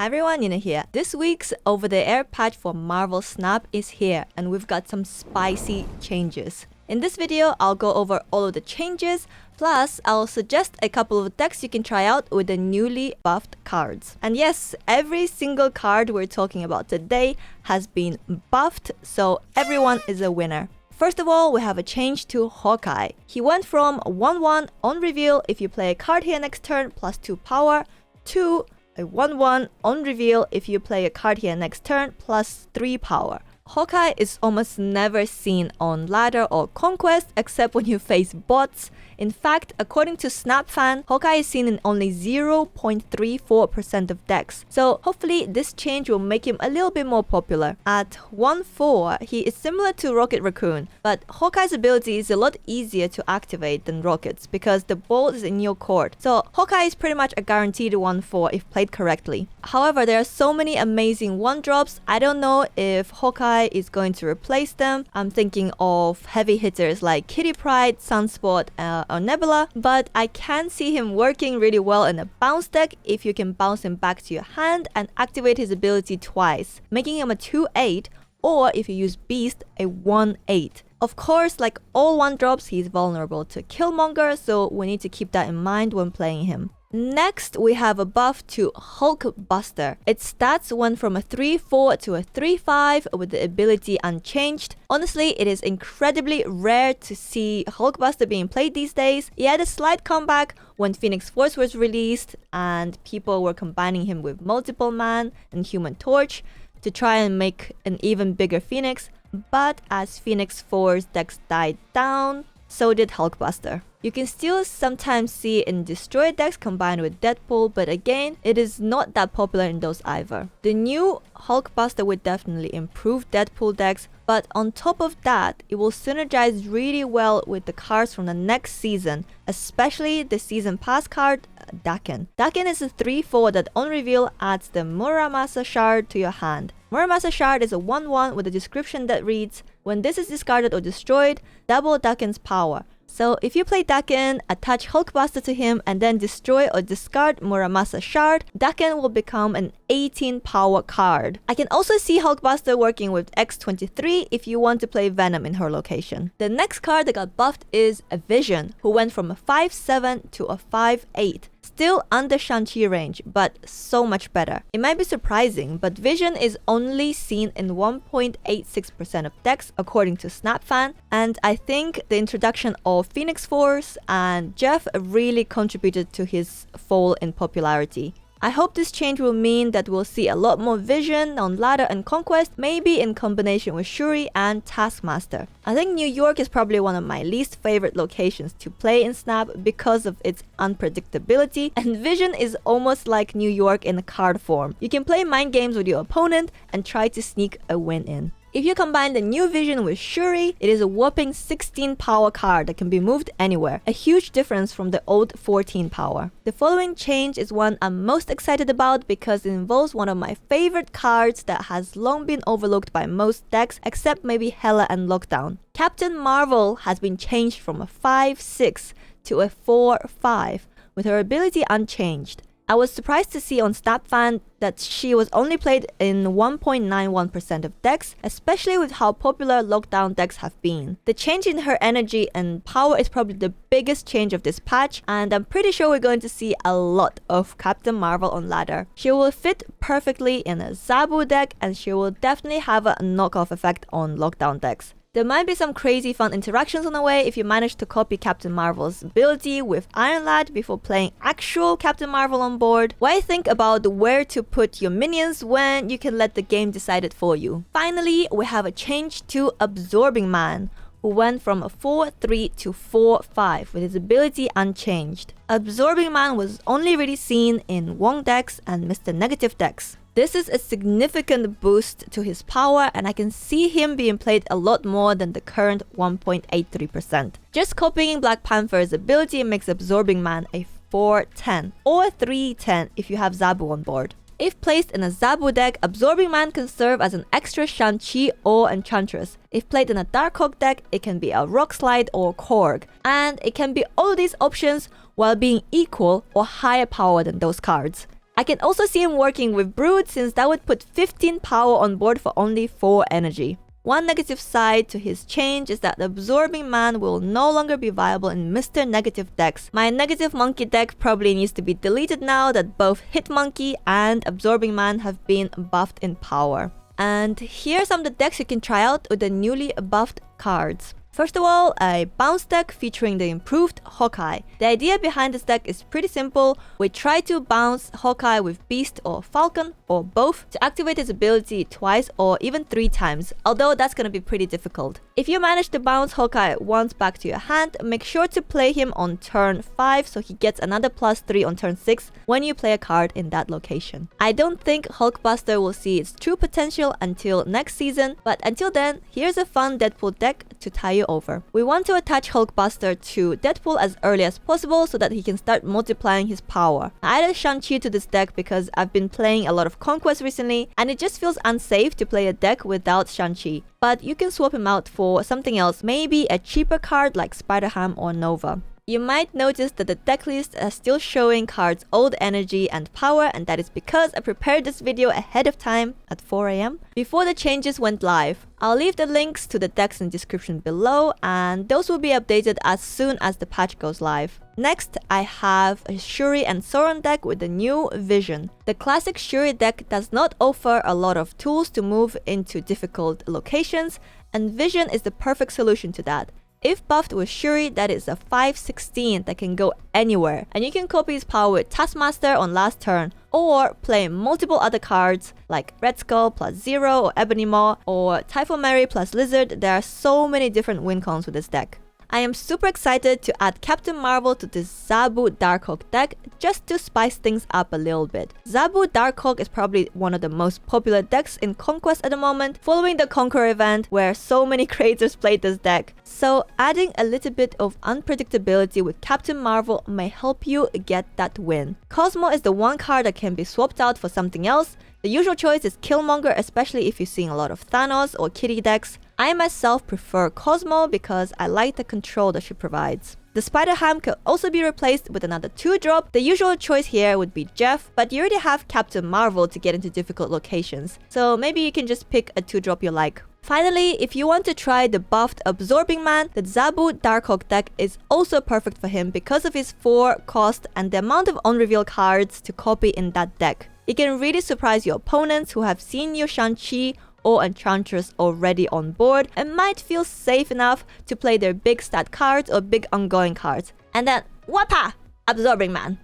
Hi everyone, Nina here. This week's over-the-air patch for Marvel Snap is here, and we've got some spicy changes. In this video, I'll go over all of the changes, plus I'll suggest a couple of decks you can try out with the newly buffed cards. And yes, every single card we're talking about today has been buffed, so everyone is a winner. First of all, we have a change to Hawkeye. He went from 1-1 on reveal if you play a card here next turn plus 2 power to a 1-1 on reveal if you play a card here next turn plus 3 power. Hawkeye is almost never seen on ladder or conquest except when you face bots. In fact, according to SnapFan, Hawkeye is seen in only 0.34% of decks. So hopefully this change will make him a little bit more popular. At 1-4, he is similar to Rocket Raccoon, but Hawkeye's ability is a lot easier to activate than Rocket's because the ball is in your court. So Hawkeye is pretty much a guaranteed 1-4 if played correctly. However, there are so many amazing 1-drops, I don't know if Hawkeye is going to replace them. I'm thinking of heavy hitters like Kitty Pryde, Sunspot, or Nebula, but I can see him working really well in a bounce deck if you can bounce him back to your hand and activate his ability twice, making him a 2-8, or if you use Beast, a 1-8. Of course, like all 1-drops, he's vulnerable to Killmonger, so we need to keep that in mind when playing him. Next, we have a buff to Hulkbuster. Its stats went from a 3-4 to a 3-5 with the ability unchanged. Honestly, it is incredibly rare to see Hulkbuster being played these days. He had a slight comeback when Phoenix Force was released and people were combining him with Multiple Man and Human Torch to try and make an even bigger Phoenix. But as Phoenix Force decks died down, so did Hulkbuster. You can still sometimes see it in destroyed decks combined with Deadpool, but again, it is not that popular in those either. The new Hulkbuster would definitely improve Deadpool decks, but on top of that, it will synergize really well with the cards from the next season, especially the season pass card, Daken. Daken is a 3-4 that on reveal adds the Muramasa shard to your hand. Muramasa shard is a 1-1 with a description that reads, when this is discarded or destroyed, double Daken's power. So if you play Daken, attach Hulkbuster to him, and then destroy or discard Muramasa Shard, Daken will become an 18 power card. I can also see Hulkbuster working with X-23 if you want to play Venom in her location. The next card that got buffed is a Vision, who went from a 5-7 to a 5-8. Still under Shang-Chi range, but so much better. It might be surprising, but Vision is only seen in 1.86% of decks according to SnapFan, and I think the introduction of Phoenix Force and Jeff really contributed to his fall in popularity. I hope this change will mean that we'll see a lot more Vision on ladder and conquest, maybe in combination with Shuri and Taskmaster. I think New York is probably one of my least favorite locations to play in Snap because of its unpredictability, and Vision is almost like New York in a card form. You can play mind games with your opponent and try to sneak a win in. If you combine the new Vision with Shuri, it is a whopping 16 power card that can be moved anywhere, a huge difference from the old 14 power. The following change is one I'm most excited about because it involves one of my favorite cards that has long been overlooked by most decks except maybe Hela and Lockdown. Captain Marvel has been changed from a 5-6 to a 4-5 with her ability unchanged. I was surprised to see on SnapFan that she was only played in 1.91% of decks, especially with how popular Lockdown decks have been. The change in her energy and power is probably the biggest change of this patch, and I'm pretty sure we're going to see a lot of Captain Marvel on ladder. She will fit perfectly in a Zabu deck, and she will definitely have a knockoff effect on Lockdown decks. There might be some crazy fun interactions on the way if you manage to copy Captain Marvel's ability with Iron Lad before playing actual Captain Marvel on board. What do you think about where to put your minions when you can let the game decide it for you? Finally, we have a change to Absorbing Man, who went from a 4-3 to 4-5 with his ability unchanged. Absorbing Man was only really seen in Wong decks and Mr. Negative decks. This is a significant boost to his power, and I can see him being played a lot more than the current 1.83%. Just copying Black Panther's ability makes Absorbing Man a 4-10 or 3-10 if you have Zabu on board. If placed in a Zabu deck, Absorbing Man can serve as an extra Shang-Chi or Enchantress. If played in a Darkhawk deck, it can be a Rock Slide or Korg, and it can be all these options while being equal or higher power than those cards. I can also see him working with Brood since that would put 15 power on board for only 4 energy. One negative side to his change is that the Absorbing Man will no longer be viable in Mr. Negative decks. My Negative Monkey deck probably needs to be deleted now that both Hit Monkey and Absorbing Man have been buffed in power. And here are some of the decks you can try out with the newly buffed cards. First of all, a bounce deck featuring the improved Hawkeye. The idea behind this deck is pretty simple. We try to bounce Hawkeye with Beast or Falcon or both to activate his ability twice or even 3 times, although that's gonna be pretty difficult. If you manage to bounce Hawkeye once back to your hand, make sure to play him on turn 5 so he gets another +3 on turn 6 when you play a card in that location. I don't think Hulkbuster will see its true potential until next season, but until then, here's a fun Deadpool deck to tie you over. We want to attach Hulkbuster to Deadpool as early as possible so that he can start multiplying his power. I added Shang-Chi to this deck because I've been playing a lot of Conquest recently and it just feels unsafe to play a deck without Shang-Chi. But you can swap him out for something else, maybe a cheaper card like Spider-Ham or Nova. You might notice that the deck list are still showing cards old energy and power, and that is because I prepared this video ahead of time at 4 AM before the changes went live. I'll leave the links to the decks in the description below, and those will be updated as soon as the patch goes live. Next, I have a Shuri and Sauron deck with the new Vision. The classic Shuri deck does not offer a lot of tools to move into difficult locations, and Vision is the perfect solution to that. If buffed with Shuri, that is a 5/16 that can go anywhere, and you can copy his power with Taskmaster on last turn, or play multiple other cards like Red Skull plus 0 or Ebony Maw, or Typhoon Mary plus Lizard. There are so many different win cons with this deck. I am super excited to add Captain Marvel to this Zabu Darkhawk deck just to spice things up a little bit. Zabu Darkhawk is probably one of the most popular decks in Conquest at the moment, following the Conqueror event where so many creators played this deck. So adding a little bit of unpredictability with Captain Marvel may help you get that win. Cosmo is the one card that can be swapped out for something else. The usual choice is Killmonger, especially if you're seeing a lot of Thanos or Kitty decks. I myself prefer Cosmo because I like the control that she provides. The Spider-Ham could also be replaced with another 2-drop. The usual choice here would be Jeff, but you already have Captain Marvel to get into difficult locations, so maybe you can just pick a 2-drop you like. Finally, if you want to try the buffed Absorbing Man, the Zabu Darkhawk deck is also perfect for him because of his 4 cost and the amount of unrevealed cards to copy in that deck. It can really surprise your opponents who have seen your Shang-Chi or Enchantress already on board and might feel safe enough to play their big stat cards or big ongoing cards. And then, wata! Absorbing Man.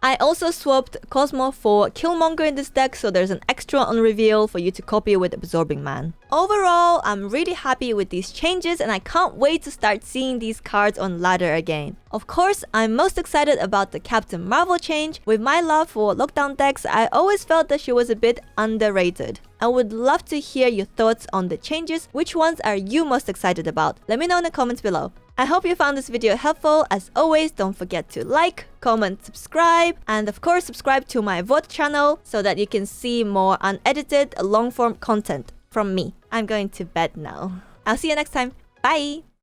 I also swapped Cosmo for Killmonger in this deck, so there's an extra unreveal for you to copy with Absorbing Man. Overall, I'm really happy with these changes and I can't wait to start seeing these cards on ladder again. Of course, I'm most excited about the Captain Marvel change. With my love for lockdown decks, I always felt that she was a bit underrated. I would love to hear your thoughts on the changes. Which ones are you most excited about? Let me know in the comments below. I hope you found this video helpful. As always, don't forget to like, comment, subscribe, and of course subscribe to my VOD channel so that you can see more unedited long-form content from me. I'm going to bed now. I'll see you next time. Bye!